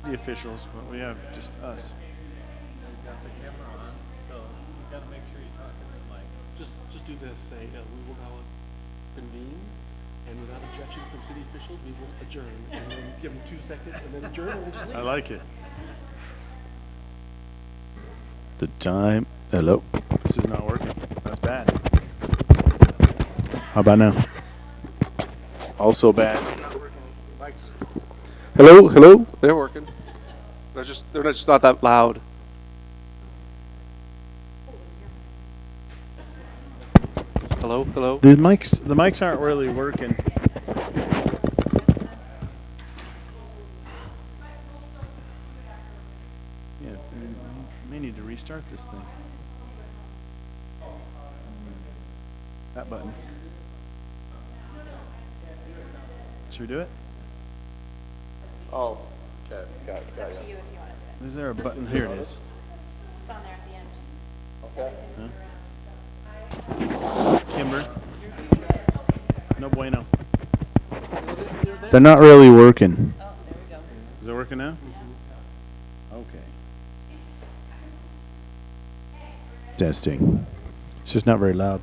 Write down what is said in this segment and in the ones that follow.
the officials, but we have just us. We've got the camera on, so you gotta make sure you're talking to the mic. Just do this, say, we will now convene, and without objection from city officials, we will adjourn, and then give them 2 seconds, and then adjourn, and we'll just leave. I like it. The time. Hello. This is not working. That's bad. How about now? Also bad. Mics. Hello. They're working. They're just not that loud. Hello. The mics aren't really working. Yeah, we may need to restart this thing. That button. Should we do it? Oh, okay. Got It's up to you if you want to do it. Is there a button? Here it is. It's on there at the end. Okay. Kimber. No bueno. They're not really working. Oh, there we go. Is it working now? Okay. Testing. It's just not very loud.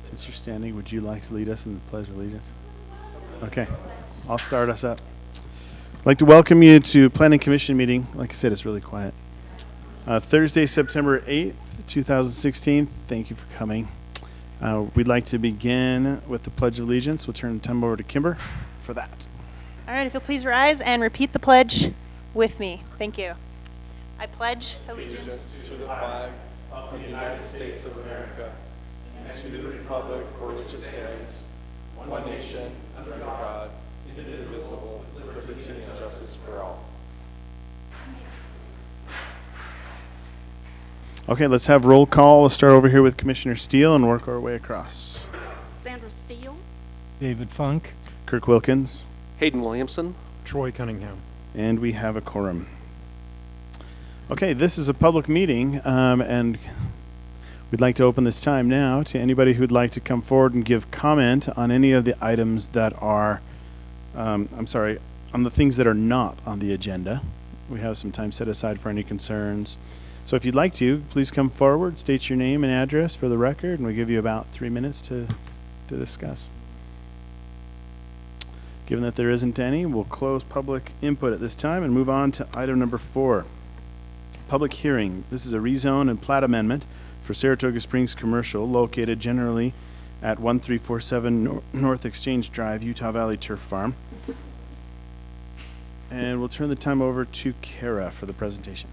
Since you're standing, would you like to lead us in the Pledge of Allegiance? Okay. I'll start us up. I'd like to welcome you to Planning Commission meeting. Like I said, it's really quiet. Thursday, September 8th, 2016. Thank you for coming. We'd like to begin with the Pledge of Allegiance. We'll turn the time over to Kimber for that. All right, if you'll please rise and repeat the pledge with me. Thank you. I pledge allegiance To the flag of the United States of America, and to the republic for which it stands, one nation, under God, indivisible, with liberty and justice for all. Okay, let's have roll call. We'll start over here with Commissioner Steele and work our way across. Sandra Steele. David Funk. Kirk Wilkins. Hayden Williamson. Troy Cunningham. And we have a quorum. Okay, this is a public meeting, and we'd like to open this time now to anybody who'd like to come forward and give comment on any of the items that are, on the things that are not on the agenda. We have some time set aside for any concerns. So if you'd like to, please come forward, state your name and address for the record, and we'll give you about 3 minutes to discuss. Given that there isn't any, we'll close public input at this time and move on to item number 4. Public hearing. This is a rezone and plat amendment for Saratoga Springs Commercial, located generally at 1347 North Exchange Drive, Utah Valley Turf Farm. And we'll turn the time over to Kara for the presentation.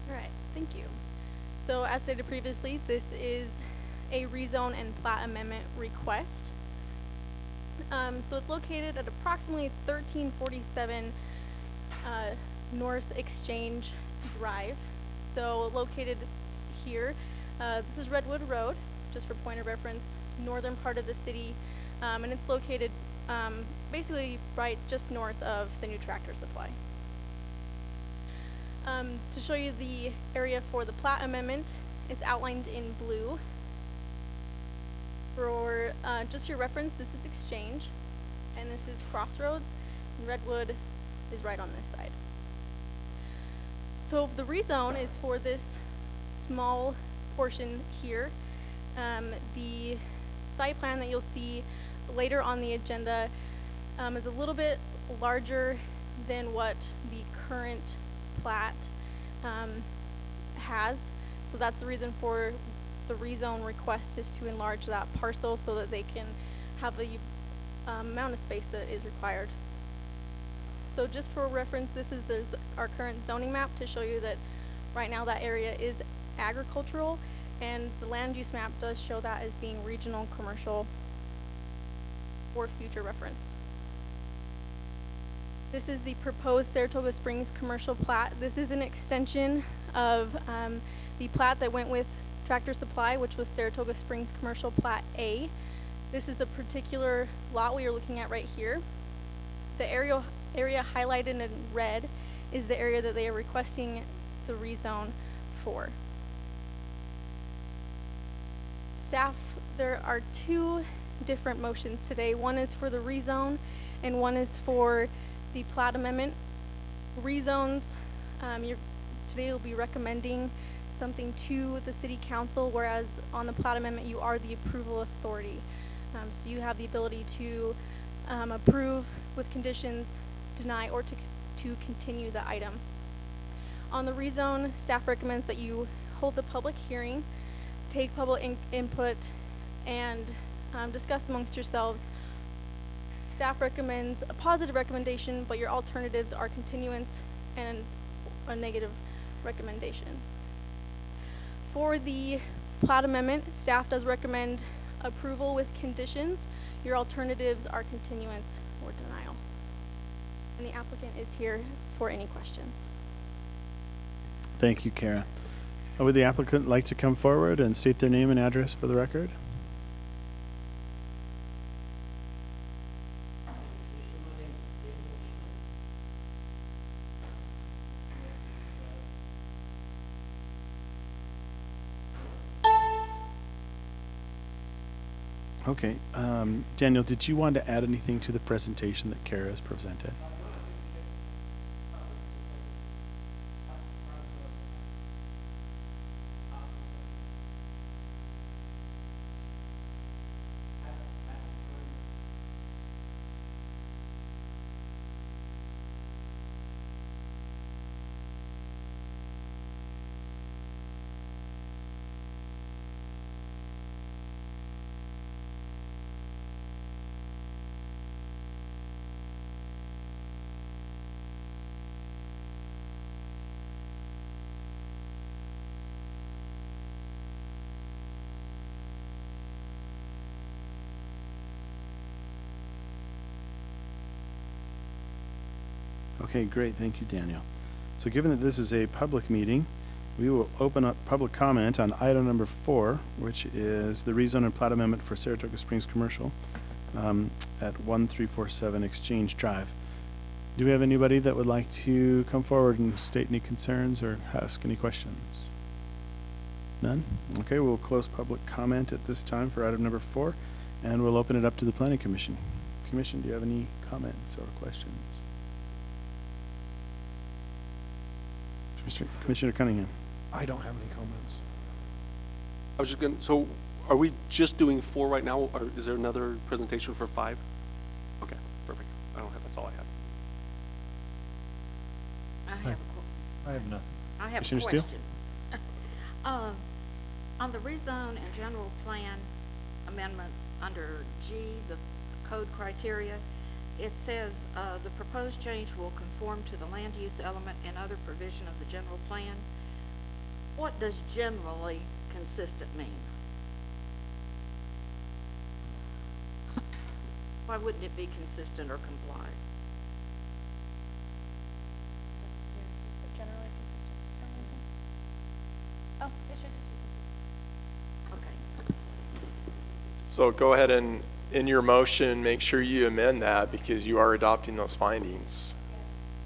All right, thank you. So as stated previously, this is a rezone and plat amendment request. So it's located at approximately 1347 North Exchange Drive. So located here, this is Redwood Road, just for point of reference, northern part of the city, and it's located basically right just north of the new Tractor Supply. To show you the area for the plat amendment, it's outlined in blue. For just your reference, this is Exchange, and this is Crossroads, and Redwood is right on this side. So the rezone is for this small portion here. The site plan that you'll see later on the agenda is a little bit larger than what the current plat has. So that's the reason for the rezone request, is to enlarge that parcel so that they can have the amount of space that is required. So just for reference, this is our current zoning map to show you that right now that area is agricultural, and the land use map does show that as being regional commercial for future reference. This is the proposed Saratoga Springs commercial plat. This is an extension of the plat that went with Tractor Supply, which was Saratoga Springs Commercial Plat A. This is the particular lot we are looking at right here. The area highlighted in red is the area that they are requesting the rezone for. Staff, there are two different motions today. One is for the rezone and one is for the plat amendment. Rezones, today you'll be recommending something to the city council, whereas on the plat amendment you are the approval authority. So you have the ability to approve with conditions, deny, or to continue the item. On the rezone, staff recommends that you hold the public hearing, take public input, and discuss amongst yourselves. Staff recommends a positive recommendation, but your alternatives are continuance and a negative recommendation. For the plat amendment, staff does recommend approval with conditions. Your alternatives are continuance or denial. And the applicant is here for any questions. Thank you, Kara. Would the applicant like to come forward and state their name and address for the record? Okay, Daniel, did you want to add anything to the presentation that Kara has presented? Okay, great. Thank you, Daniel. So given that this is a public meeting, we will open up public comment on item number 4, which is the rezone and plat amendment for Saratoga Springs Commercial at 1347 Exchange Drive. Do we have anybody that would like to come forward and state any concerns or ask any questions? None? Okay, we'll close public comment at this time for item number 4, and we'll open it up to the Planning Commission. Commission, do you have any comments or questions? Commissioner Cunningham. I don't have any comments. I was just going to, so are we just doing 4 right now, or is there another presentation for 5? Okay, perfect. I don't have, that's all I have. I have nothing. I have a Commissioner Steele? question. On the rezone and general plan amendments under G, the code criteria, it says the proposed change will conform to the land use element and other provision of the general plan. What does generally consistent mean? Why wouldn't it be consistent or complies? Generally consistent for some reason. Oh, it should just be consistent. Okay. So go ahead and, in your motion, make sure you amend that because you are adopting those findings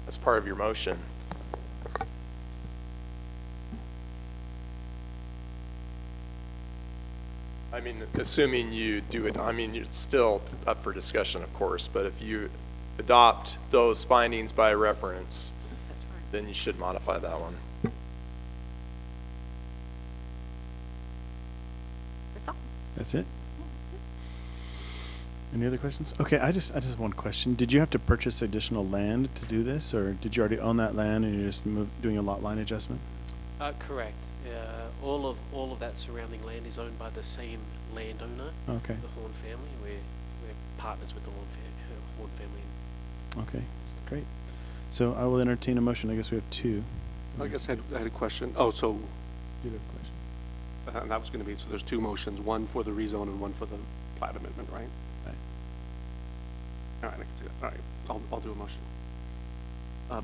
as part of your motion. I mean, assuming you do it, I mean, it's still up for discussion, of course, but if you adopt those findings by reference, That's right. then you should modify that one. That's all. That's it? Any other questions? Okay, I just have one question. Did you have to purchase additional land to do this, or did you already own that land and you're just doing a lot line adjustment? Correct. All of that surrounding land is owned by the same landowner, Okay, the Horn family. We're partners with the Horn family. okay, great. So I will entertain a motion. I guess we have 2. I guess I had a question. Oh, so You have a question? that was going to be, so there's 2 motions, one for the rezone and one for the plat amendment, right? Right. All right, I can see that. All right, I'll do a motion.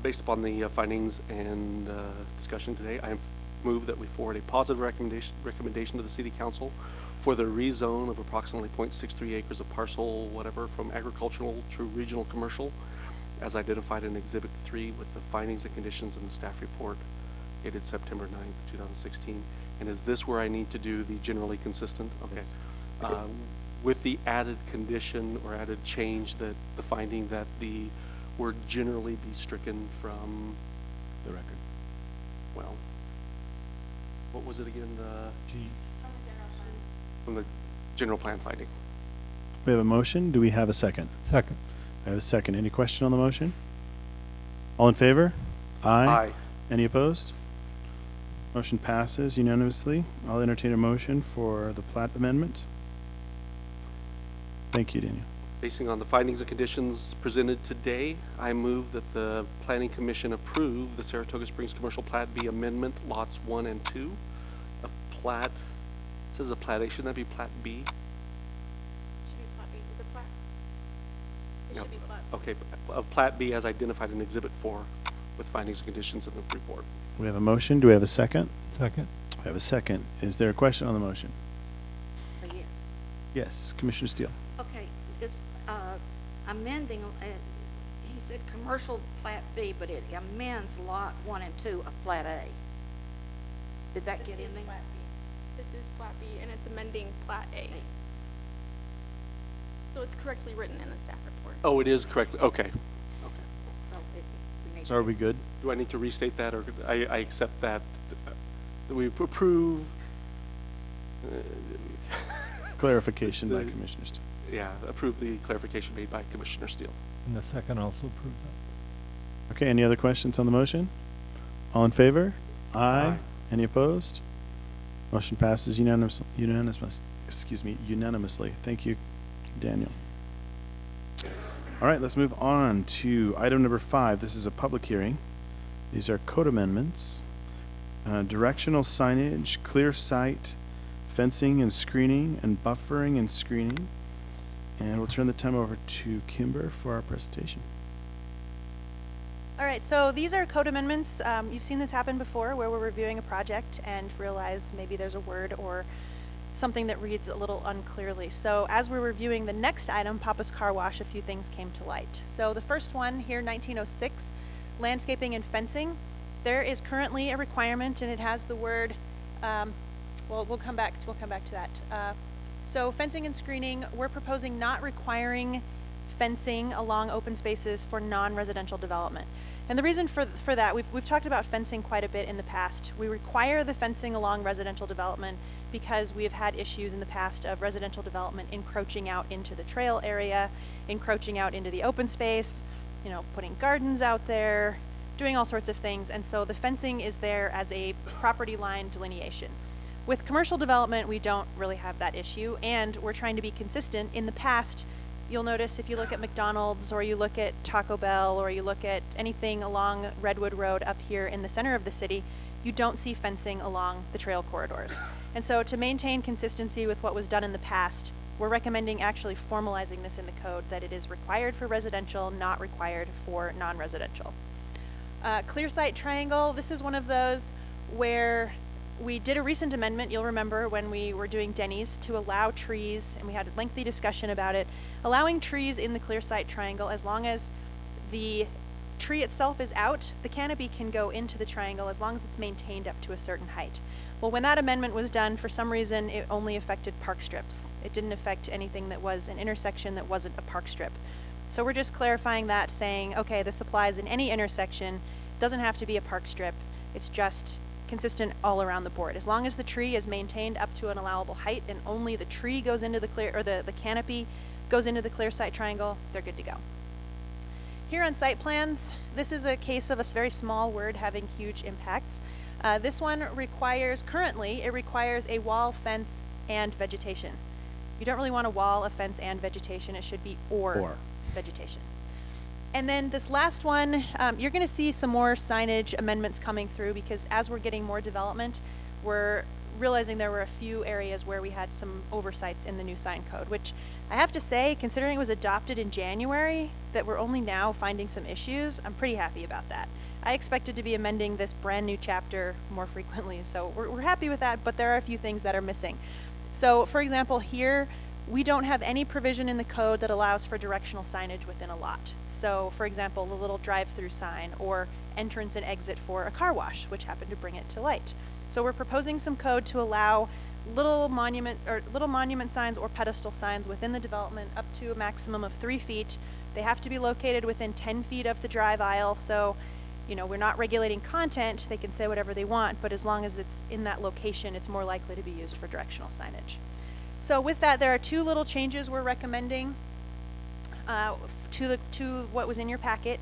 Based upon the findings and discussion today, I move that we forward a positive recommendation to the City Council for the rezone of approximately 0.63 acres of parcel, whatever, from agricultural to regional commercial, as identified in Exhibit 3 with the findings and conditions in the staff report dated September 9th, 2016. And is this where I need to do the generally consistent? Okay. With the added condition or added change that the finding that the word generally be stricken from, The record. well, what was it again? G. From the general plan finding. We have a motion. Do we have a second? Second. I have a second. Any question on the motion? All in favor? Aye. Any opposed? Motion passes unanimously. I'll entertain a motion for the plat amendment. Thank you, Daniel. Basing on the findings and conditions presented today, I move that the Planning Commission approve the Saratoga Springs Commercial Plat B Amendment Lots 1 and 2 of Plat, it says a Plat A, shouldn't that be Plat B? Should be Plat B. Is it Plat? It No. should be Plat. Okay, of Plat B as identified in Exhibit 4 with findings and conditions in the report. We have a motion. Do we have a second? Second. We have a second. Is there a question on the motion? Yes. Yes, Commissioner Steele. Okay, it's amending, he said commercial plat B, but it amends lot 1 and 2 of plat A. Did that get in there? Plat B. This is Plat B, and it's amending Plat A. So it's correctly written in the staff report. Oh, it is correct, okay. So we need So are we good? Do I need to restate that, or I accept that we approve? Clarification by The- Commissioner Steele. Yeah, approve the clarification made by Commissioner Steele. And the second also approved that. Okay, any other questions on the motion? All in favor? Aye. Aye. Any opposed? Motion passes unanimously. Thank you, Daniel. All right, let's move on to item number 5. This is a public hearing. These are code amendments, directional signage, clear sight, fencing and screening, and buffering and screening. And we'll turn the time over to Kimber for our presentation. All right, so these are code amendments. You've seen this happen before where we're reviewing a project and realize maybe there's a word or something that reads a little unclearly. So as we're reviewing the next item, Papa's Car Wash, a few things came to light. So the first one here, 1906, landscaping and fencing. There is currently a requirement, and it has the word, well, we'll come back to that. So fencing and screening, we're proposing not requiring fencing along open spaces for non-residential development. And the reason for that, we've talked about fencing quite a bit in the past. We require the fencing along residential development because we have had issues in the past of residential development encroaching out into the trail area, encroaching out into the open space, you know, putting gardens out there, doing all sorts of things. And so the fencing is there as a property line delineation. With commercial development, we don't really have that issue, and we're trying to be consistent. In the past, you'll notice if you look at McDonald's or you look at Taco Bell or you look at anything along Redwood Road up here in the center of the city, you don't see fencing along the trail corridors. And so to maintain consistency with what was done in the past, we're recommending actually formalizing this in the code, that it is required for residential, not required for non-residential. Clear sight triangle, this is one of those where we did a recent amendment, you'll remember, when we were doing Denny's to allow trees, and we had a lengthy discussion about it, allowing trees in the clear sight triangle. As long as the tree itself is out, the canopy can go into the triangle as long as it's maintained up to a certain height. Well, when that amendment was done, for some reason, it only affected park strips. It didn't affect anything that was an intersection that wasn't a park strip. So we're just clarifying that, saying, okay, this applies in any intersection, doesn't have to be a park strip, it's just consistent all around the board. As long as the tree is maintained up to an allowable height and only the tree goes into the clear, or the canopy goes into the clear sight triangle, they're good to go. Here on site plans, this is a case of a very small word having huge impacts. This one requires, currently, it requires a wall, fence, and vegetation. You don't really want a wall, a fence, and vegetation. It should be or vegetation. And then this last one, you're going to see some more signage amendments coming through because as we're getting more development, we're realizing there were a few areas where we had some oversights in the new sign code, which I have to say, considering it was adopted in January, that we're only now finding some issues, I'm pretty happy about that. I expected to be amending this brand new chapter more frequently, so we're happy with that, but there are a few things that are missing. So, for example, here, we don't have any provision in the code that allows for directional signage within a lot. So, for example, the little drive-through sign or entrance and exit for a car wash, which happened to bring it to light. So we're proposing some code to allow little monument signs or pedestal signs within the development up to a maximum of 3 feet. They have to be located within 10 feet of the drive aisle, so we're not regulating content. They can say whatever they want, but as long as it's in that location, it's more likely to be used for directional signage. So with that, there are 2 little changes we're recommending to what was in your packet.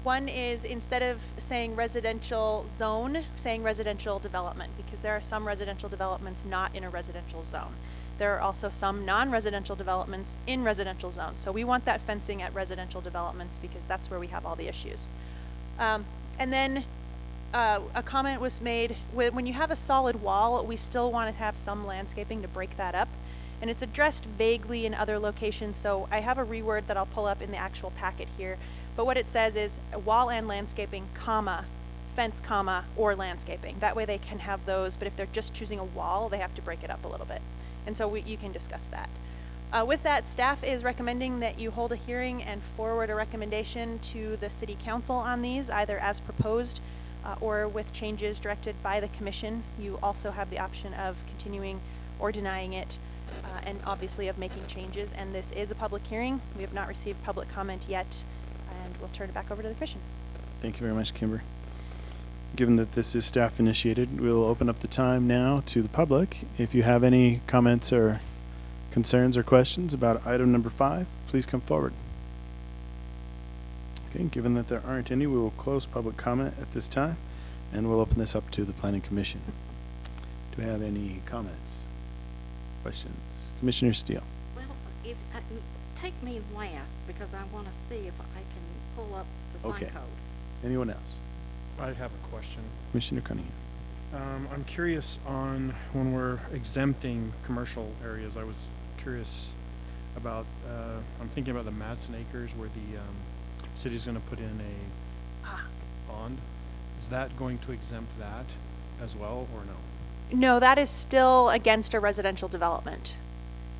One is, instead of saying residential zone, saying residential development, because there are some residential developments not in a residential zone. There are also some non-residential developments in residential zones. So we want that fencing at residential developments because that's where we have all the issues. And then a comment was made, when you have a solid wall, we still want to have some landscaping to break that up. And it's addressed vaguely in other locations, so I have a reword that I'll pull up in the actual packet here. But what it says is wall and landscaping, comma, fence, comma, or landscaping. That way they can have those, but if they're just choosing a wall, they have to break it up a little bit. And so you can discuss that. With that, staff is recommending that you hold a hearing and forward a recommendation to the City Council on these, either as proposed or with changes directed by the Commission. You also have the option of continuing or denying it, and obviously of making changes. And this is a public hearing. We have not received public comment yet, and we'll turn it back over to the Commission. Thank you very much, Kimber. Given that this is staff initiated, we'll open up the time now to the public. If you have any comments or concerns or questions about item number 5, please come forward. Okay, given that there aren't any, we will close public comment at this time, and we'll open this up to the Planning Commission. Do we have any comments, questions? Commissioner Steele. Well, if take me last, because I want to see if I can pull up the sign Okay. code. Anyone else? I have a question. Commissioner Cunningham. I'm curious on when we're exempting commercial areas. I was curious about, I'm thinking about the Madsen Acres where the city's going to put in a pond. Is that going to exempt that as well, or no? No, that is still against a residential development.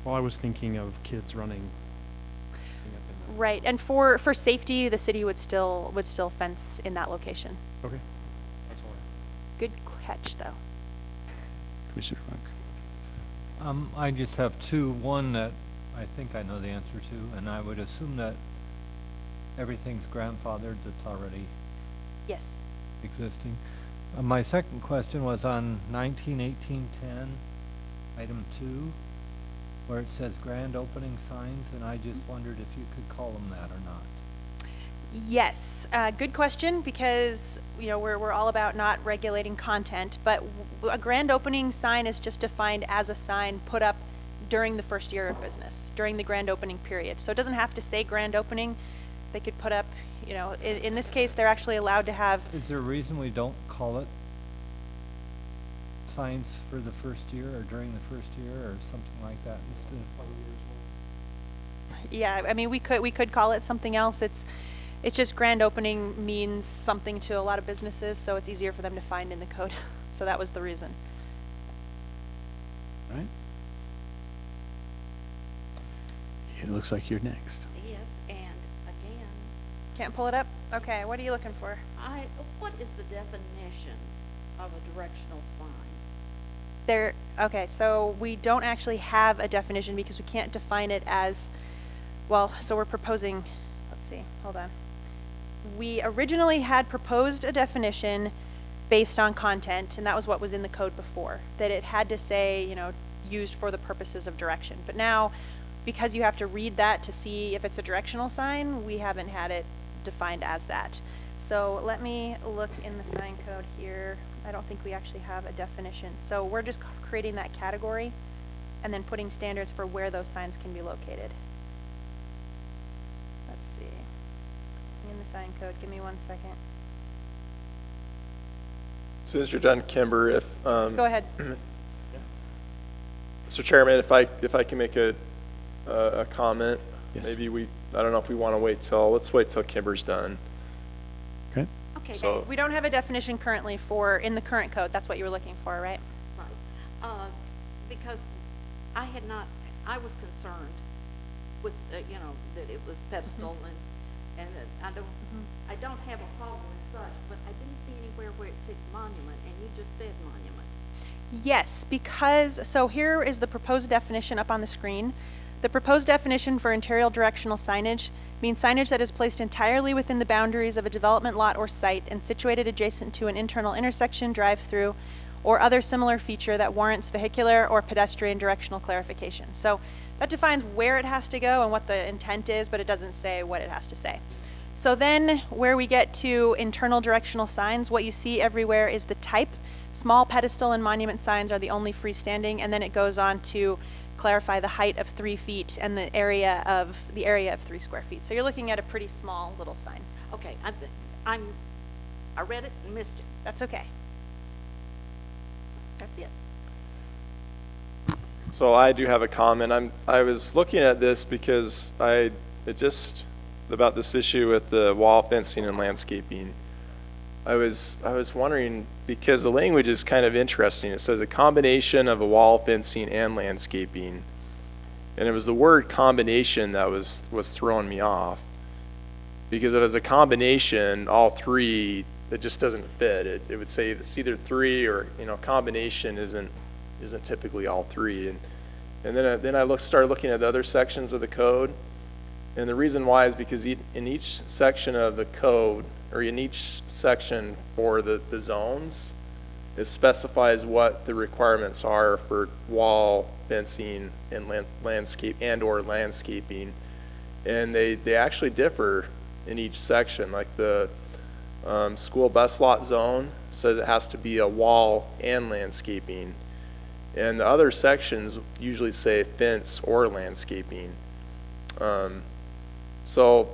Well, I was thinking of kids running. Right, and for safety, the city would still fence in that location. Okay. That's all. Good catch, though. Commissioner Funk. I just have 2. One that I think I know the answer to, and I would assume that everything's grandfathered that's already Yes. existing. My second question was on 1918-10, item 2, where it says grand opening signs, and I just wondered if you could call them that or not. Yes, good question, because we're all about not regulating content, but a grand opening sign is just defined as a sign put up during the first year of business, during the grand opening period. So it doesn't have to say grand opening. They could put up, in this case, they're actually allowed to have. Is there a reason we don't call it signs for the first year or during the first year or something like that instead of? Yeah, I mean, we could call it something else. It's just grand opening means something to a lot of businesses, so it's easier for them to find in the code. So that was the reason. All right. It looks like you're next. Yes, and again, Can't pull it up? Okay, what are you looking for? what is the definition of a directional sign? Okay, so we don't actually have a definition because we can't define it as, well, so we're proposing, let's see, hold on. We originally had proposed a definition based on content, and that was what was in the code before, that it had to say, used for the purposes of direction. But now, because you have to read that to see if it's a directional sign, we haven't had it defined as that. So let me look in the sign code here. I don't think we actually have a definition. So we're just creating that category and then putting standards for where those signs can be located. Let's see. In the sign code, give me 1 second. As soon as you're done, Kimber, if Go ahead. Mr. Chairman, if I can make a comment, Yes. maybe I don't know if we want to let's wait till Kimber's done. Okay. Okay, So- We don't have a definition currently in the current code. That's what you were looking for, right? right. Because I had not I was concerned with, you know, that it was pedestal and I don't have a problem as such, but I didn't see anywhere where it said monument, and you just said monument. Yes, because, so here is the proposed definition up on the screen. The proposed definition for interior directional signage means signage that is placed entirely within the boundaries of a development lot or site and situated adjacent to an internal intersection, drive-through, or other similar feature that warrants vehicular or pedestrian directional clarification. So that defines where it has to go and what the intent is, but it doesn't say what it has to say. So then where we get to internal directional signs, what you see everywhere is the type. Small pedestal and monument signs are the only freestanding, and then it goes on to clarify the height of 3 feet and the area of 3 square feet. So you're looking at a pretty small little sign. Okay, I read it and missed it. That's okay. That's it. So I do have a comment. I was looking at this because about this issue with the wall fencing and landscaping. I was wondering, because the language is kind of interesting. It says a combination of a wall fencing and landscaping. And it was the word combination that was throwing me off. Because if it's a combination, all three, it just doesn't fit. It would say it's either 3 or, you know, combination isn't typically all 3. And then I started looking at the other sections of the code. And the reason why is because in each section of the code, or in each section for the zones, it specifies what the requirements are for wall fencing and landscape or landscaping. And they actually differ in each section. Like the school bus lot zone says it has to be a wall and landscaping. And the other sections usually say fence or landscaping. So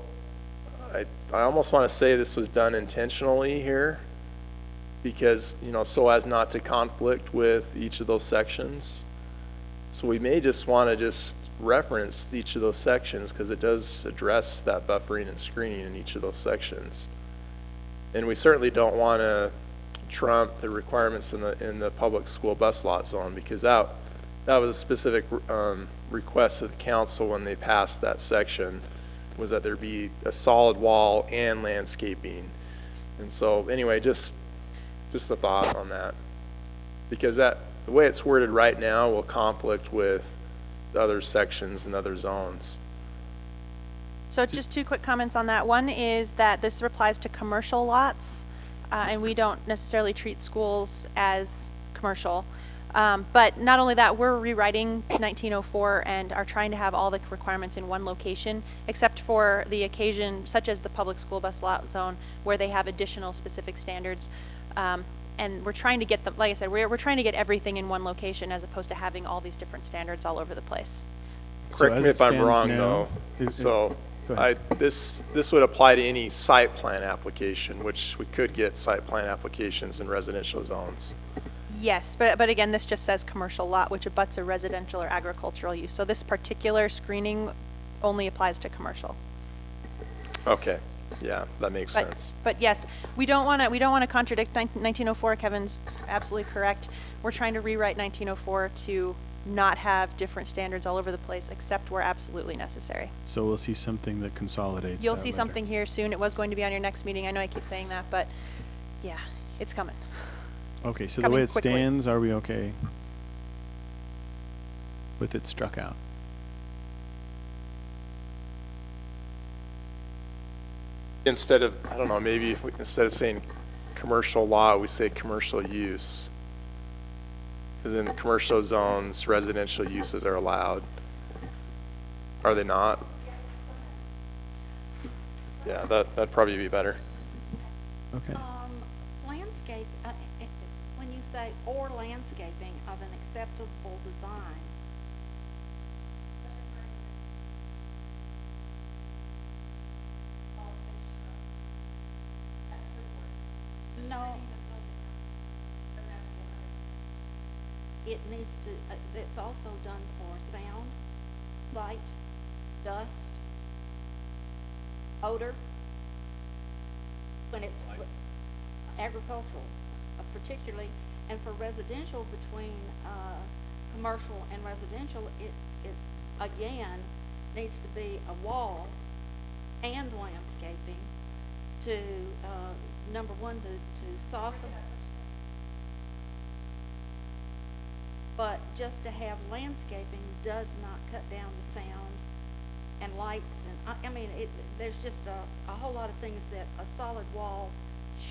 I almost want to say this was done intentionally here, because, you know, so as not to conflict with each of those sections. So we may just want to just reference each of those sections, because it does address that buffering and screening in each of those sections. And we certainly don't want to trump the requirements in the public school bus lot zone, because that was a specific request of the council when they passed that section, was that there be a solid wall and landscaping. And so anyway, just a thought on that, because the way it's worded right now will conflict with the other sections and other zones. So just 2 quick comments on that. One is that this applies to commercial lots, and we don't necessarily treat schools as commercial. But not only that, we're rewriting 1904 and are trying to have all the requirements in one location, except for the occasion, such as the public school bus lot zone, where they have additional specific standards. And we're trying to get them, like I said, we're trying to get everything in one location as opposed to having all these different standards all over the place. Correct me if I'm wrong, though. This would apply to any site plan application, which we could get site plan applications in residential zones. Yes, but again, this just says commercial lot, which abuts a residential or agricultural use. So this particular screening only applies to commercial. Okay, yeah, that makes sense. But yes, we don't want to contradict 1904. Kevin's absolutely correct. We're trying to rewrite 1904 to not have different standards all over the place, except where absolutely necessary. So we'll see something that consolidates. You'll see something here soon. It was going to be on your next meeting. I know I keep saying that, but yeah, it's coming. Okay, so the way it stands, are we okay with it struck out? Instead of, I don't know, maybe if instead of saying commercial lot, we say commercial use. Because in the commercial zones, residential uses are allowed. Are they not? Yeah, that'd probably be better. Okay. Landscape, when you say or landscaping of an acceptable design, no, it needs to, it's also done for sound, sight, dust, odor, when it's agricultural, particularly, and for residential between commercial and residential, it again needs to be a wall and landscaping to, number one, to soften. But just to have landscaping does not cut down the sound and lights, and I mean, there's just a whole lot of things that a solid wall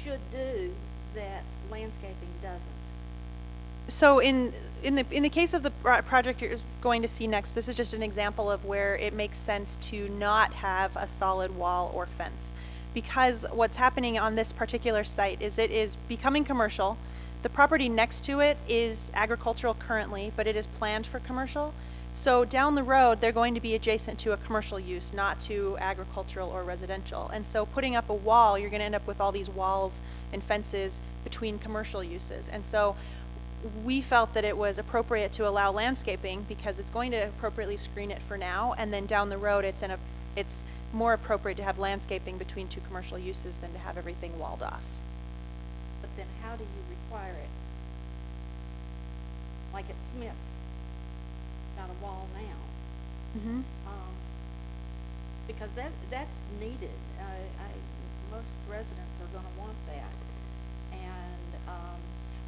should do that landscaping doesn't. So in the case of the project you're going to see next, this is just an example of where it makes sense to not have a solid wall or fence. Because what's happening on this particular site is it is becoming commercial. The property next to it is agricultural currently, but it is planned for commercial. So down the road, they're going to be adjacent to a commercial use, not to agricultural or residential. And so putting up a wall, you're going to end up with all these walls and fences between commercial uses. And so we felt that it was appropriate to allow landscaping because it's going to appropriately screen it for now, and then down the road it's more appropriate to have landscaping between two commercial uses than to have everything walled off. But then how do you require it? Like at Smith's, got a wall now. Mm-hmm. Because that's needed. Most residents are going to want that. And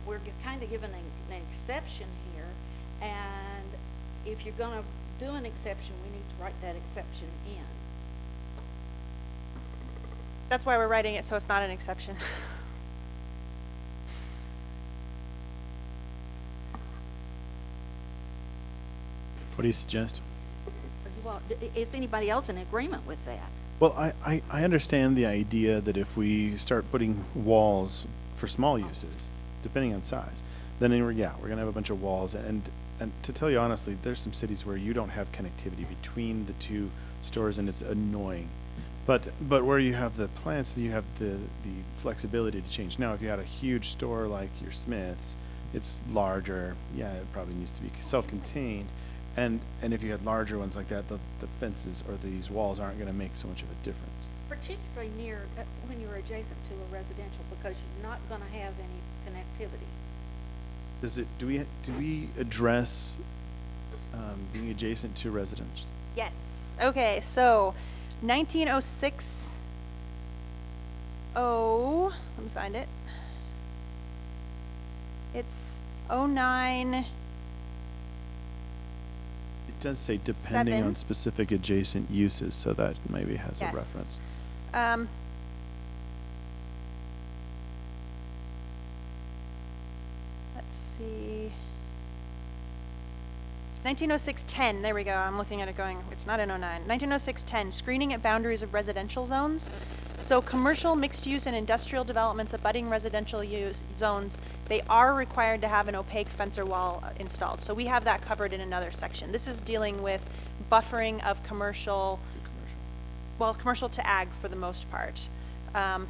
we're kind of given an exception here. And if you're going to do an exception, we need to write that exception in. That's why we're writing it so it's not an exception. What do you suggest? Well, is anybody else in agreement with that? Well, I understand the idea that if we start putting walls for small uses, depending on size, then we're going to have a bunch of walls. And to tell you honestly, there's some cities where you don't have connectivity between the two stores, and it's annoying. But where you have the plants, you have the flexibility to change. Now, if you had a huge store like your Smith's, it's larger. Yeah, it probably needs to be self-contained. And if you had larger ones like that, the fences or these walls aren't going to make so much of a difference. Particularly near, when you're adjacent to a residential, because you're not going to have any connectivity. Do we address being adjacent to residents? Yes. Okay, so 1906. Let me find it. It's 09. It does say depending 7. on specific adjacent uses, so that maybe has Yes. a reference. Let's see. 1906-10, there we go. I'm looking at it going, it's not in 09. 1906-10, screening at boundaries of residential zones. So commercial, mixed use, and industrial developments abutting residential use zones, they are required to have an opaque fence or wall installed. So we have that covered in another section. This is dealing with buffering of commercial, well, commercial to ag for the most part. Well,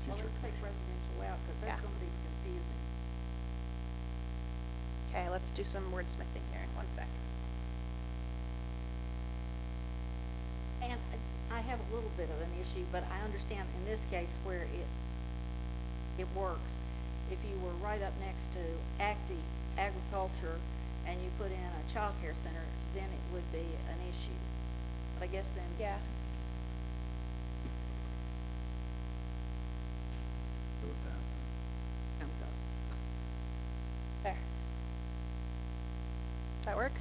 let's take residential out, because that's Yeah. going to be confusing. Okay, let's do some wordsmithing here in 1 sec. And I have a little bit of an issue, but I understand in this case where it works. If you were right up next to active agriculture and you put in a child care center, then it would be an issue. But I guess then. Yeah. Go with that. Comes up. There. Does that work?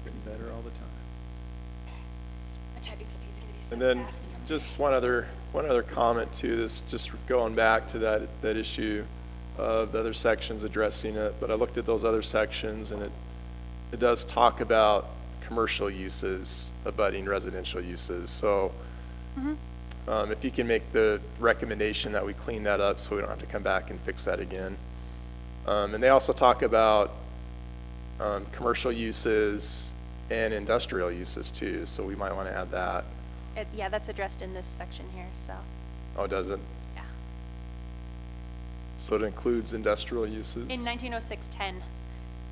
Getting better all the time. My typing speed's gonna be so And then fast someday. just one other comment to this, just going back to that issue of the other sections addressing it. But I looked at those other sections, and it does talk about commercial uses abutting residential uses. So if you can make the recommendation that we clean that up so we don't have to come back and fix that again. And they also talk about commercial uses and industrial uses too, so we might want to add that. Yeah, that's addressed in this section here, so, Oh, does it? yeah. So it includes industrial uses? In 1906-10,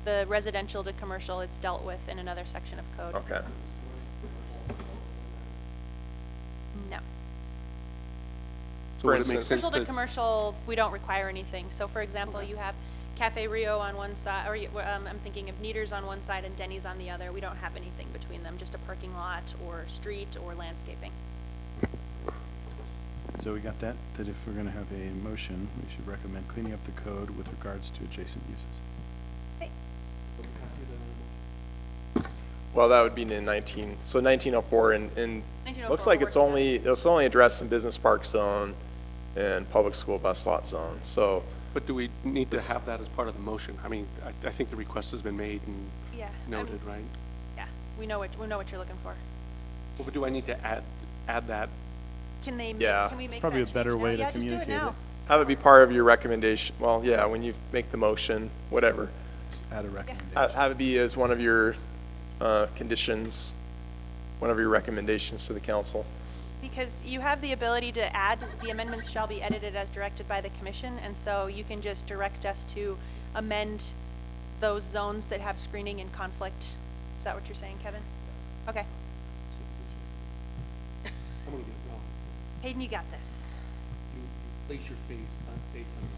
the residential to commercial, it's dealt with in another section of code. Okay. No. For would it make instance, sense Commercial to to- commercial, we don't require anything. So for example, you have Cafe Rio on one side, or I'm thinking of Neater's on one side and Denny's on the other. We don't have anything between them, just a parking lot or street or landscaping. So we got that if we're going to have a motion, we should recommend cleaning up the code with regards to adjacent uses. Okay. Well, that would be in 1904, and 1904 looks like will work it's only addressed in business park zone and public school bus lot zone, so. But do we need to This- have that as part of the motion? I mean, I think the request has been made and Yeah. noted, right? Yeah, we know what you're looking for. Well, but do I need to add that? Can they, Yeah. can we make Probably that a better change now? way to Yeah, just do it communicate now. it. Have it be part of your recommendation, well, yeah, when you make the motion, whatever. Just add a recommendation. Have it be as one of your conditions, one of your recommendations to the council. Because you have the ability to add, the amendments shall be edited as directed by the commission, and so you can just direct us to amend those zones that have screening and conflict. Is that what you're saying, Kevin? Okay. I'm gonna get it wrong. Hayden, you got this. You place your face on faith and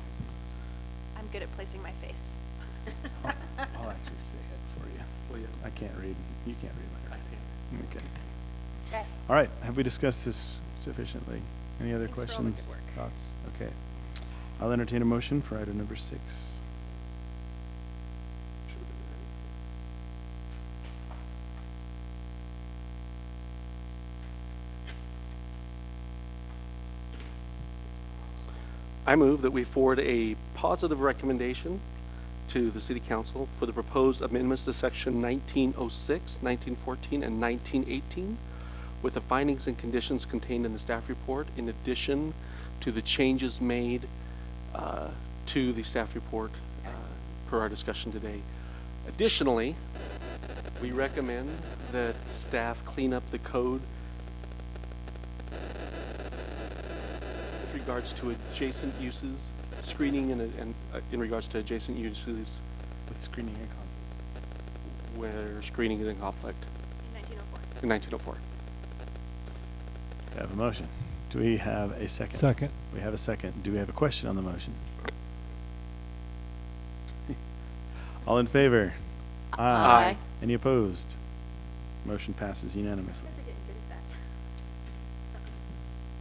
I'm good at placing my face. I'll actually say it for you. Well, yeah, I can't read. You can't read my I writing. can. Okay. Okay. All right. Have we discussed this sufficiently? Any other Thanks for all the questions, good work. thoughts? Okay. I'll entertain a motion for item number 6. Should have been ready. I move that we forward a positive recommendation to the City Council for the proposed amendments to Section 1906, 1914, and 1918 with the findings and conditions contained in the staff report, in addition to the changes made to the staff report per our discussion today. Additionally, we recommend that staff clean up the code with regards to adjacent uses, screening and in regards to adjacent uses With screening and conflict. where screening is in conflict In 1904. in 1904. We have a motion. Do we have a second? Second. We have a second. Do we have a question on the motion? All in favor? Aye. Any opposed? Motion passes You unanimously. guys are getting good at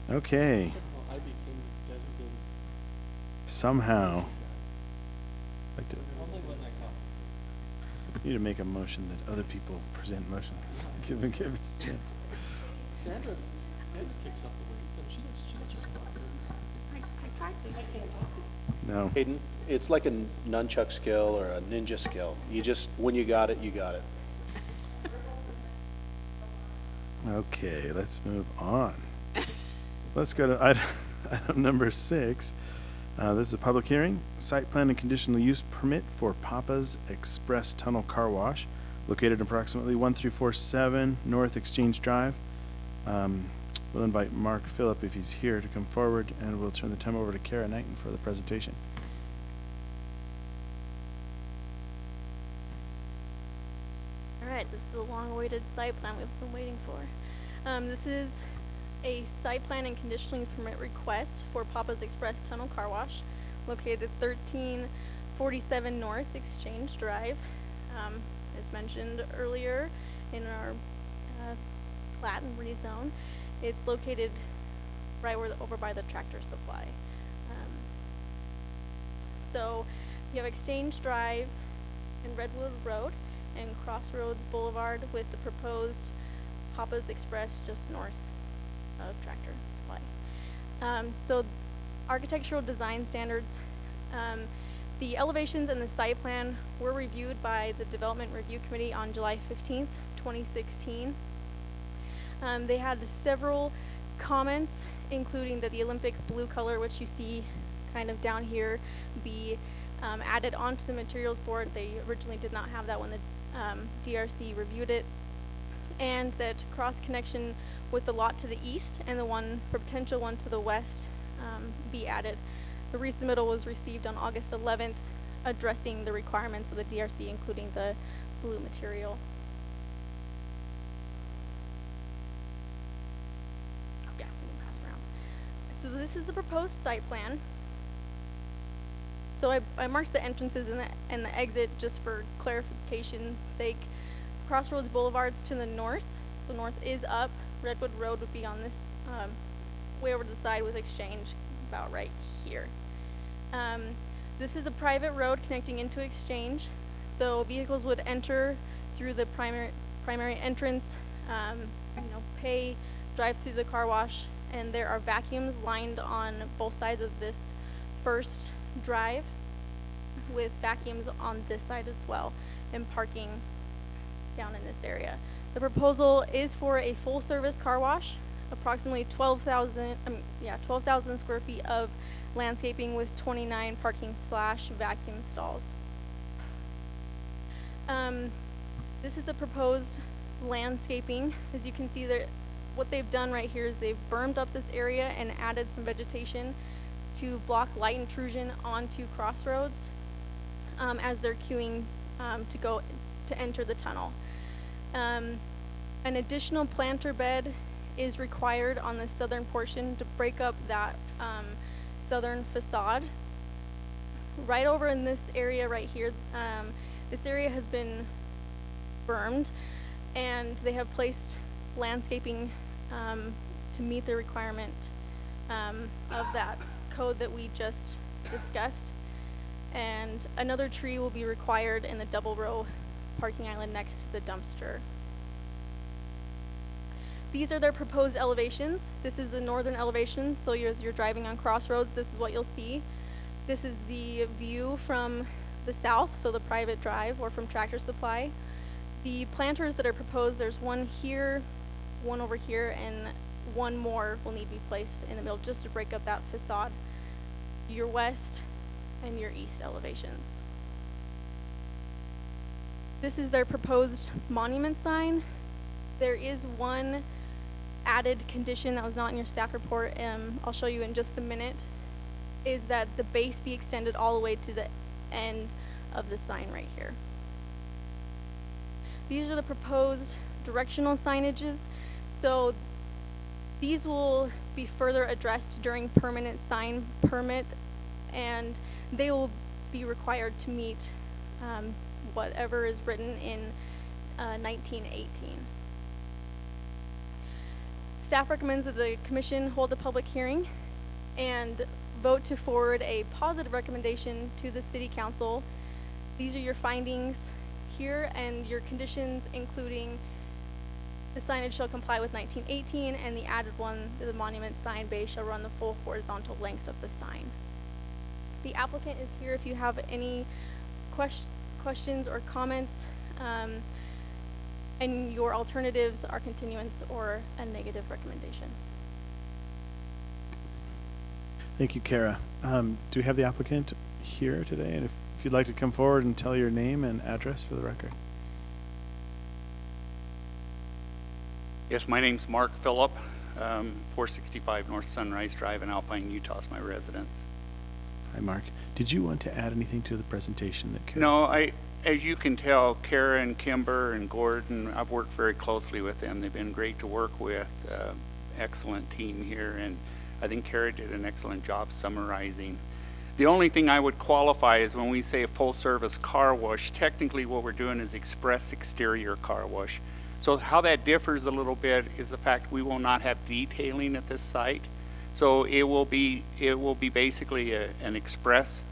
that. Okay. I became designated. Somehow. Like to, need to make a motion that other people present motions. give us a chance. Sandra kicks up the weight, and she does her I tried to. No. Hayden, it's like a nunchuck skill or a ninja skill. You just, when you got it, you got it. Okay, let's move on. Let's go to item number 6. This is a public hearing. Site plan and conditional use permit for Papa's Express Tunnel Car Wash, located approximately 1347 North Exchange Drive. We'll invite Mark Phillip, if he's here, to come forward, and we'll turn the time over to Kara Knighton for the presentation. All right, this is a long-awaited site plan we've been waiting for. This is a site plan and conditional use permit request for Papa's Express Tunnel Car Wash, located at 1347 North Exchange Drive. As mentioned earlier in our plat and rezone, it's located right over by the Tractor Supply. So you have Exchange Drive and Redwood Road and Crossroads Boulevard with the proposed Papa's Express just north of Tractor Supply. So architectural design standards, the elevations and the site plan were reviewed by the Development Review Committee on July 15th, 2016. They had several comments, including that the Olympic blue color, which you see kind of down here, be added onto the materials board. They originally did not have that when the DRC reviewed it, and that cross connection with the lot to the east and the potential one to the west be added. The resubmittal was received on August 11th, addressing the requirements of the DRC, including the blue material. Yeah, we can pass around. So this is the proposed site plan. So I marked the entrances and the exit just for clarification's sake. Crossroads Boulevard's to the north, so north is up. Redwood Road would be on this, way over to the side with Exchange, about right here. This is a private road connecting into Exchange, so vehicles would enter through the primary entrance, pay, drive through the car wash, and there are vacuums lined on both sides of this first drive with vacuums on this side as well, and parking down in this area. The proposal is for a full service car wash, approximately 12,000 square feet of landscaping with 29 parking / vacuum stalls. This is the proposed landscaping. As you can see there, what they've done right here is they've bermed up this area and added some vegetation to block light intrusion onto Crossroads as they're queuing to enter the tunnel. An additional planter bed is required on the southern portion to break up that southern facade. Right over in this area right here, this area has been bermed, and they have placed landscaping to meet the requirement of that code that we just discussed. And another tree will be required in the double row parking island next to the dumpster. These are their proposed elevations. This is the northern elevation, so as you're driving on Crossroads, this is what you'll see. This is the view from the south, so the private drive, or from Tractor Supply. The planters that are proposed, there's one here, one over here, and one more will need to be placed in the middle just to break up that facade. Your west and your east elevations. This is their proposed monument sign. There is one added condition that was not in your staff report, I'll show you in just a minute, is that the base be extended all the way to the end of the sign right here. These are the proposed directional signages. So these will be further addressed during permanent sign permit, and they will be required to meet whatever is written in 1918. Staff recommends that the commission hold a public hearing and vote to forward a positive recommendation to the city council. These are your findings here, and your conditions including the signage shall comply with 1918, and the added one, the monument sign base shall run the full horizontal length of the sign. The applicant is here if you have any questions or comments, and your alternatives are continuance or a negative recommendation. Thank you, Kara. Do we have the applicant here today? And if you'd like to come forward and tell your name and address for the record. Yes, my name's Mark Phillip, 465 North Sunrise Drive in Alpine, Utah is my residence. Hi, Mark. Did you want to add anything to the presentation that Kara? No, as you can tell, Kara and Kimber and Gordon, I've worked very closely with them. They've been great to work with, excellent team here, and I think Kara did an excellent job summarizing. The only thing I would qualify is when we say a full service car wash, technically what we're doing is express exterior car wash. So how that differs a little bit is the fact we will not have detailing at this site. So it will be basically an express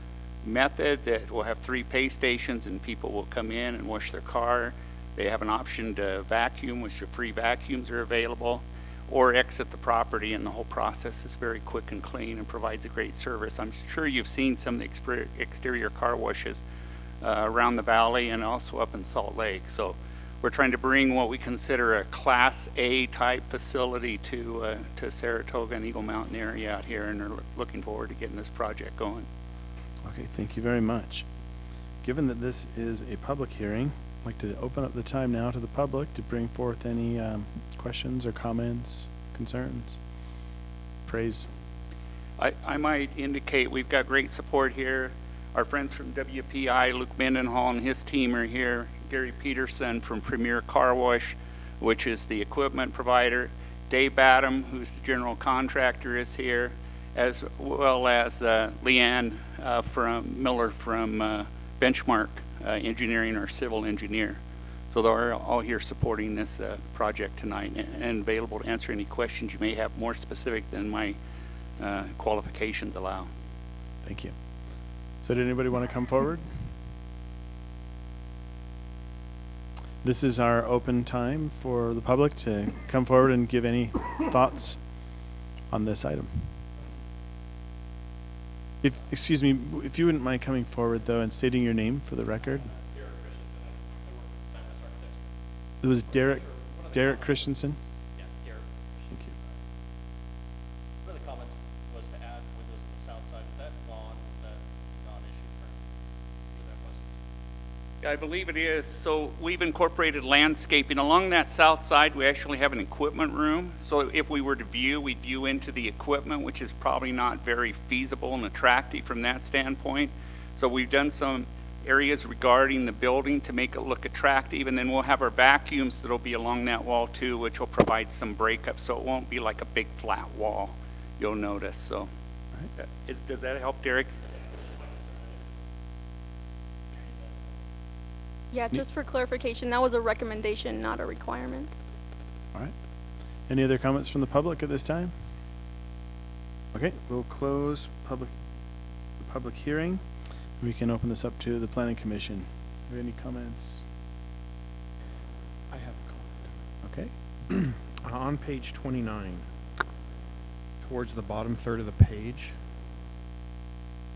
method that will have 3 pay stations, and people will come in and wash their car. They have an option to vacuum, which are free vacuums are available, or exit the property, and the whole process is very quick and clean and provides a great service. I'm sure you've seen some of the exterior car washes around the valley and also up in Salt Lake. So we're trying to bring what we consider a Class A type facility to Saratoga and Eagle Mountain area out here, and are looking forward to getting this project going. Okay, thank you very much. Given that this is a public hearing, I'd like to open up the time now to the public to bring forth any questions or comments, concerns, praise. I might indicate we've got great support here. Our friends from WPI, Luke Mendenhall and his team are here. Gary Peterson from Premier Car Wash, which is the equipment provider. Dave Badham, who's the general contractor, is here. as well as Leanne Miller from Benchmark Engineering, our civil engineer. So they're all here supporting this project tonight and available to answer any questions you may have more specific than my qualifications allow. Thank you. So did anybody want to come forward? This is our open time for the public to come forward and give any thoughts on this item. Excuse me, if you wouldn't mind coming forward though and stating your name for the record. It was Derek Christensen? Yeah, Derek. Thank you. One of the comments was to add windows on the south side. Is that lawn? Is that a non-issue for that west? Yeah, I believe it is. So we've incorporated landscaping. Along that south side, we actually have an equipment room. So if we were to view, we'd view into the equipment, which is probably not very feasible and attractive from that standpoint. So we've done some areas regarding the building to make it look attractive, and then we'll have our vacuums that'll be along that wall too, which will provide some breakup, so it won't be like a big flat wall, you'll notice. So does that help, Derek? Yeah, just for clarification, that was a recommendation, not a requirement. All right. Any other comments from the public at this time? Okay, we'll close the public hearing. We can open this up to the Planning Commission. Do you have any comments? I have a comment. Okay. On page 29, towards the bottom third of the page,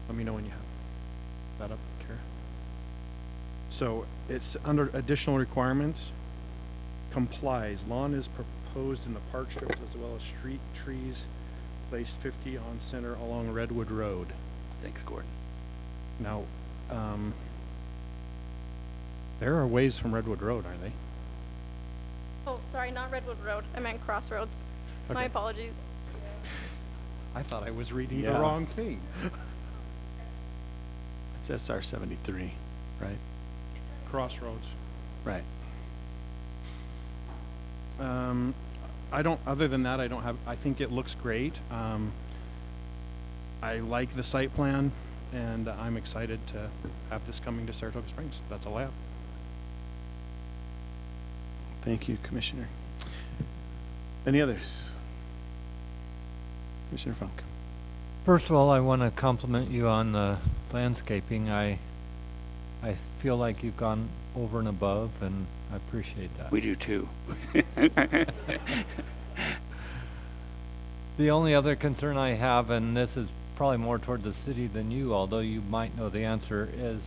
let me know when you have that up, Kara. So it's under additional requirements, complies. Lawn is proposed in the park strips as well as street trees placed 50 on center along Redwood Road. Thanks, Gordon. Now, there are ways from Redwood Road, aren't they? Oh, sorry, not Redwood Road. I meant Crossroads. Okay. My apologies. I thought I was reading Yeah. the wrong thing. It's SR 73, right? Crossroads. Right. I don't, other than that, I think it looks great. I like the site plan, and I'm excited to have this coming to Saratoga Springs. That's all I have. Thank you, Commissioner. Any others? Commissioner Funk. First of all, I want to compliment you on the landscaping. I feel like you've gone over and above, and I appreciate that. We do too. The only other concern I have, and this is probably more toward the city than you, although you might know the answer, is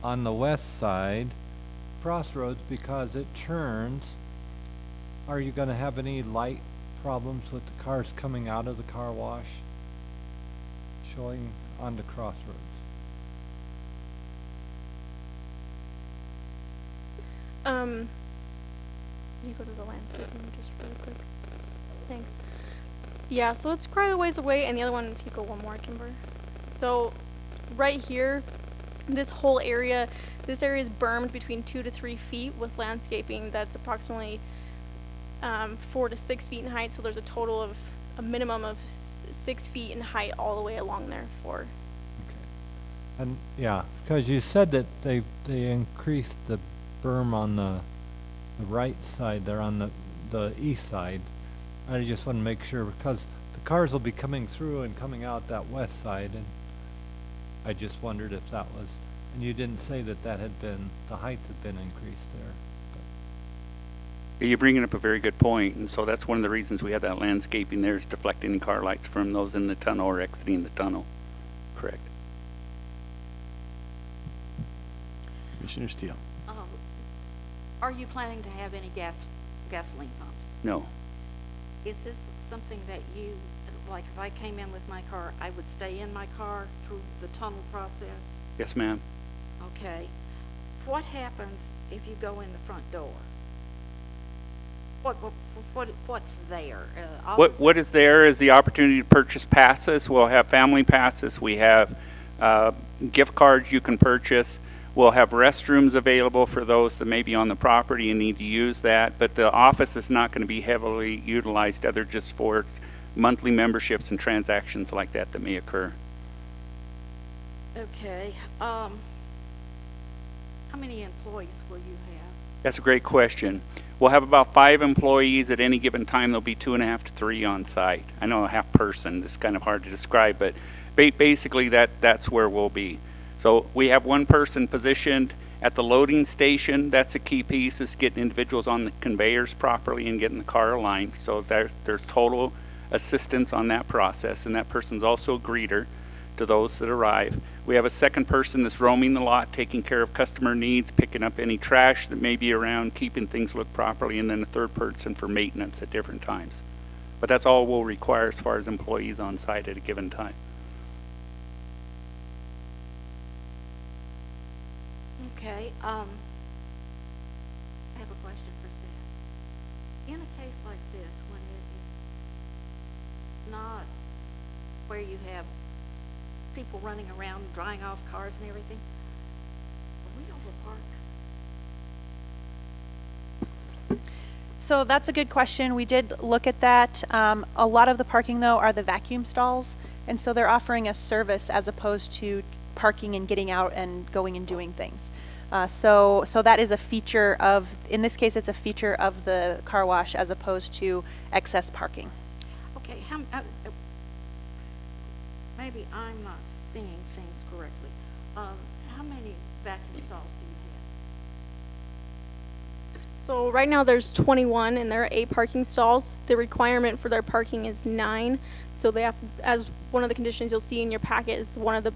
on the west side, Crossroads, because it turns, are you going to have any light problems with the cars coming out of the car wash showing onto Crossroads? You go to the landscaping just really quick. Thanks. Yeah, so it's quite a ways away, and the other one, if you go one more, Kimber. So, right here, this whole area, this area is bermed between 2 to 3 feet with landscaping that's approximately 4 to 6 feet in height. So there's a total of a minimum of 6 feet in height all the way along there for. Okay. And yeah, because you said that they increased the berm on the right side there, on the east side. I just want to make sure, because the cars will be coming through and coming out that west side, and I just wondered if that was, and you didn't say that that had been, the height had been increased there. You're bringing up a very good point, and so that's one of the reasons we have that landscaping there, is deflecting car lights from those in the tunnel or exiting the tunnel. Correct. Commissioner Steele. Are you planning to have any gasoline pumps? No. Is this something that you, like if I came in with my car, I would stay in my car through the tunnel process? Yes, ma'am. Okay. What happens if you go in the front door? What's there? What is there is the opportunity to purchase passes. We'll have family passes. We have gift cards you can purchase. We'll have restrooms available for those that may be on the property and need to use that. But the office is not going to be heavily utilized other just for monthly memberships and transactions like that that may occur. Okay, how many employees will you have? That's a great question. We'll have about 5 employees at any given time. There'll be 2.5 to 3 on site. I know a half person, it's kind of hard to describe, but basically that's where we'll be. So we have 1 person positioned at the loading station. That's a key piece, is getting individuals on the conveyors properly and getting the car aligned. So there's total assistance on that process, and that person's also a greeter to those that arrive. We have a 2nd person that's roaming the lot, taking care of customer needs, picking up any trash that may be around, keeping things look properly, and then a 3rd person for maintenance at different times. But that's all we'll require as far as employees on site at a given time. Okay, I have a question for staff. In a case like this, when it is not where you have people running around, drying off cars and everything, are we overparked? So that's a good question. We did look at that. A lot of the parking, though, are the vacuum stalls, and so they're offering a service as opposed to parking and getting out and going and doing things. So that is a feature of, in this case, it's a feature of the car wash as opposed to excess parking. Okay, maybe I'm not seeing things correctly. How many vacuum stalls do you have? So right now there's 21 and there are 8 parking stalls. The requirement for their parking is 9. So they have, as one of the conditions you'll see in your packet, is one of the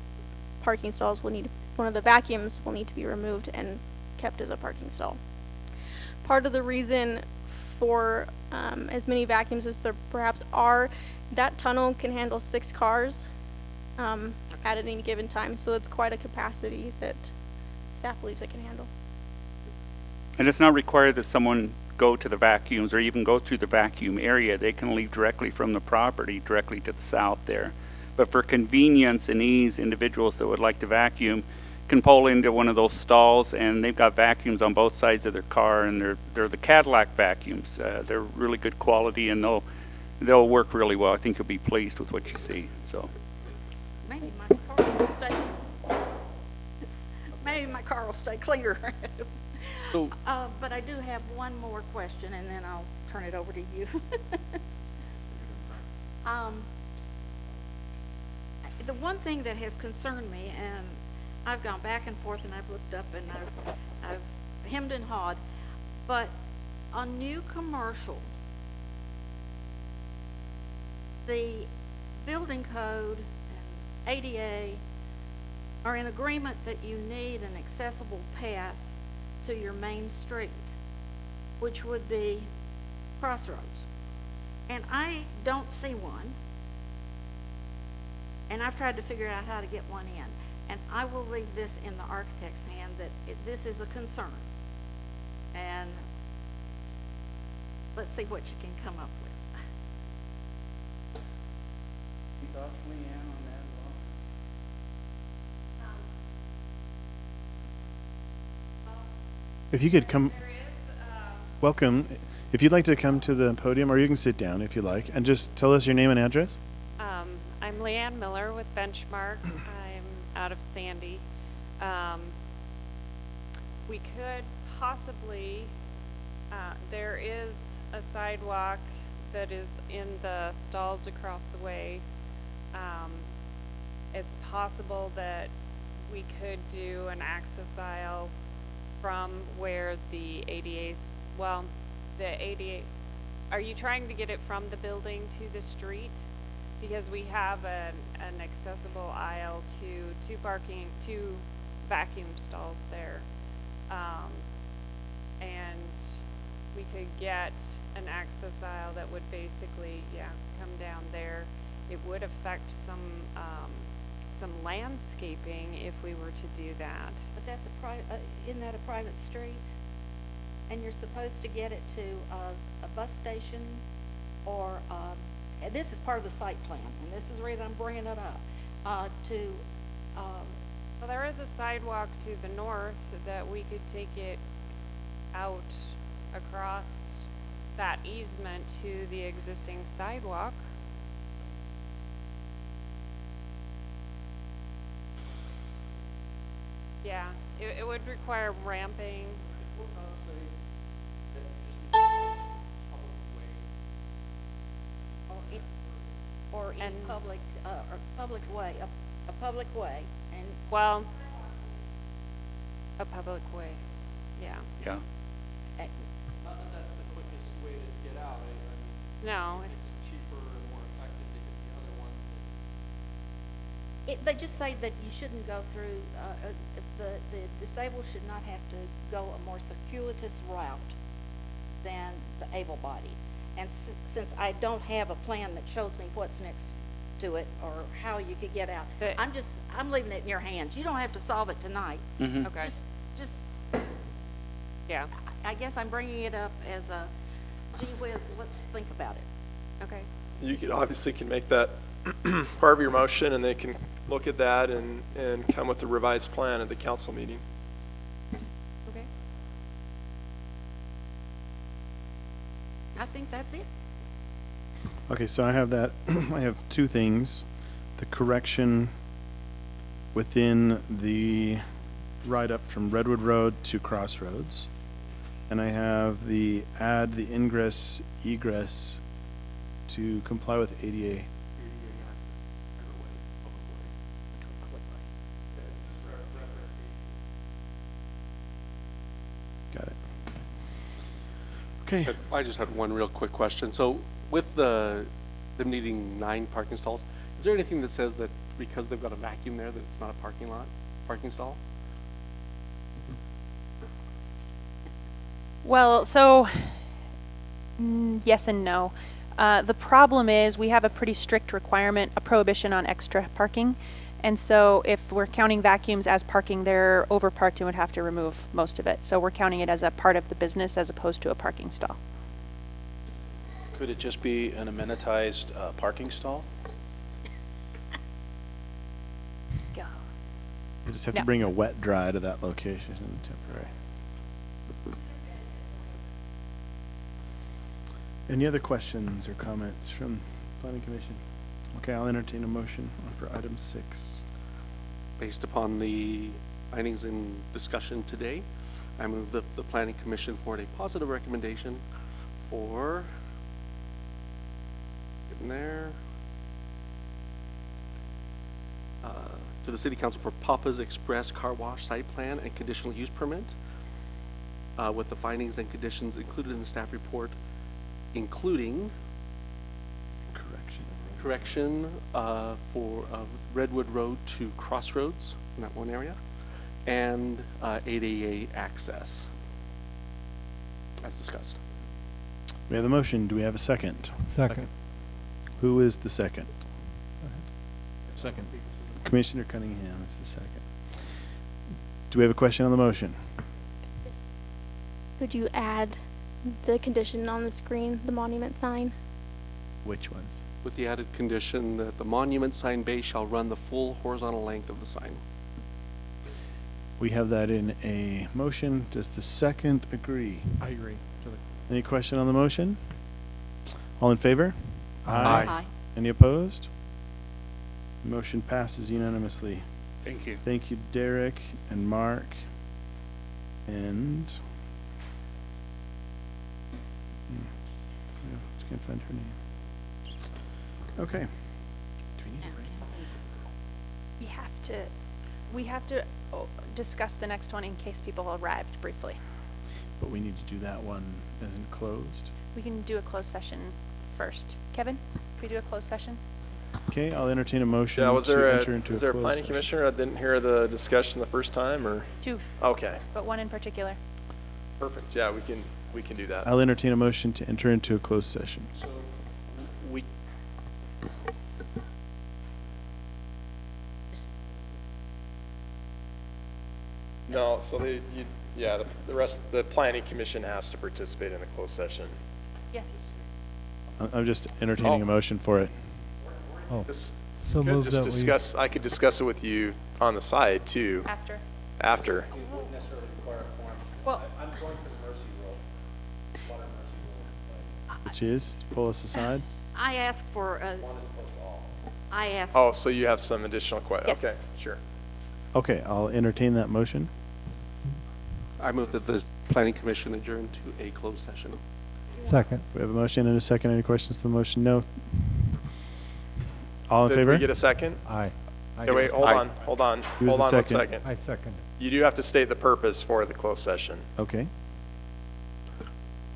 parking stalls will need, one of the vacuums will need to be removed and kept as a parking stall. Part of the reason for as many vacuums as there perhaps are, that tunnel can handle 6 cars at any given time. So it's quite a capacity that staff believes it can handle. And it's not required that someone go to the vacuums or even go through the vacuum area. They can leave directly from the property, directly to the south there. But for convenience and ease, individuals that would like to vacuum can pull into one of those stalls, and they've got vacuums on both sides of their car, and they're the Cadillac vacuums. They're really good quality, and they'll work really well. I think you'll be pleased with what you see. So Maybe my car will stay. Maybe my car will stay cleaner. So, But I do have one more question, and then I'll turn it over to you. The one thing that has concerned me, and I've gone back and forth, and I've looked up, and I've hemmed and hawed, but on new commercial, the building code and ADA are in agreement that you need an accessible path to your main street, which would be Crossroads. And I don't see one. And I've tried to figure out how to get one in. And I will leave this in the architect's hand that this is a concern. And let's see what you can come up with. You thoughts, Leanne, on that as well? If you could come, welcome. If you'd like to come to the podium, or you can sit down if you like, and just tell us your name and address. I'm Leanne Miller with Benchmark. I'm out of Sandy. We could possibly, there is a sidewalk that is in the stalls across the way. It's possible that we could do an access aisle from where the ADA's, well, the ADA, are you trying to get it from the building to the street? Because we have an accessible aisle to two vacuum stalls there. And we could get an access aisle that would basically, come down there. It would affect some landscaping if we were to do that. But that's isn't that a private street? And you're supposed to get it to a bus station or, and this is part of the site plan, and this is the reason I'm bringing it up, Well, there is a sidewalk to the north that we could take it out across that easement to the existing sidewalk. Yeah, it would require ramping. We'll not say that you just need to public way. Or any And- public, or public way, a public way, and Well, a public way, yeah. Yeah. uh, Not that that's the quickest way to get out, I mean, No, it's cheaper and more effective to hit the other one. they just say that you shouldn't go through, the disabled should not have to go a more circuitous route than the able-bodied. And since I don't have a plan that shows me what's next to it or how you could get out, The- I'm leaving it in your hands. You don't have to solve it tonight. Mm-hmm. okay, Just, yeah, I guess I'm bringing it up as a, gee whiz, let's think about it. okay. You could, obviously can make that part of your motion, and they can look at that and come with a revised plan at the council meeting. Okay. I think that's it. Okay, so I have that, I have two things. The correction within the write-up from Redwood Road to Crossroads. And I have the add the ingress egress to comply with ADA. Got it. Okay. I just had one real quick question. So with them needing 9 parking stalls, is there anything that says that because they've got a vacuum there that it's not a parking stall? Well, so yes and no. The problem is we have a pretty strict requirement, a prohibition on extra parking. And so if we're counting vacuums as parking, they're overparked and would have to remove most of it. So we're counting it as a part of the business as opposed to a parking stall. Could it just be an amenitized parking stall? Go. You just have No. to bring a wet dry to that location, temporary. Any other questions or comments from Planning Commission? Okay, I'll entertain a motion for item 6. Based upon the findings and discussion today, I move that the Planning Commission forward a positive recommendation for, getting there, to the City Council for Papa's Express Car Wash Site Plan and Conditional Use Permit, with the findings and conditions included in the staff report, including correction for Redwood Road to Crossroads in that one area, and 8AA access, as discussed. We have the motion. Do we have a second? Second. Who is the second? Second. Commissioner Cunningham is the second. Do we have a question on the motion? Could you add the condition on the screen, the monument sign? Which ones? With the added condition that the monument sign base shall run the full horizontal length of the sign. We have that in a motion. Does the second agree? I agree. Any question on the motion? All in favor? Aye. Any opposed? Motion passes unanimously. Thank you. Thank you, Derek and Mark. And yeah, just can't find her name. Okay. Do we need to break? We have to discuss the next one in case people arrived briefly. But we need to do that one as in closed. We can do a closed session first. Kevin, can we do a closed session? Okay, I'll entertain a motion Yeah, was to there enter a, into was a there a closed planning session. commissioner? I didn't hear the discussion the first time, or? 2, Okay, but 1 in particular. perfect. Yeah, we can do that. I'll entertain a motion to enter into a closed session. So we, No, so the rest, the planning commission has to participate in the closed session. Yeah. I'm just entertaining a motion for it. Oh, Just, so could move just that we, discuss, I could discuss it with you on the side too, After. after. it wouldn't necessarily require a quorum. Well, I'm going for the mercy rule, water mercy rule. Which is, to pull us aside? I asked for a, One is opposed to all. I asked, Oh, so you have some additional Yes. Okay, sure. Okay, I'll entertain that motion. I move that the planning commission adjourn to a closed session. Second. We have a motion and a second. Any questions to the motion? No. All in Did favor? we get a second? Aye. Okay, wait, hold on. Who was Hold the on 1 second? second. I second. You do have to state the purpose for the closed session. Okay.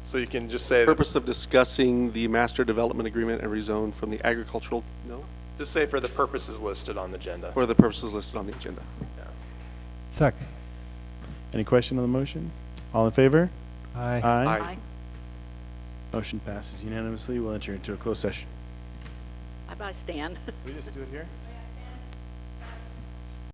So you can just say, Purpose of discussing the master development agreement and rezone from the agricultural, no? just say for the purposes listed on the agenda. For the purposes listed on the agenda. Yeah. Second. Any question on the motion? All in favor? Aye. Aye. Motion passes unanimously. We'll enter into a closed session. Bye-bye, Stan. We just do it here?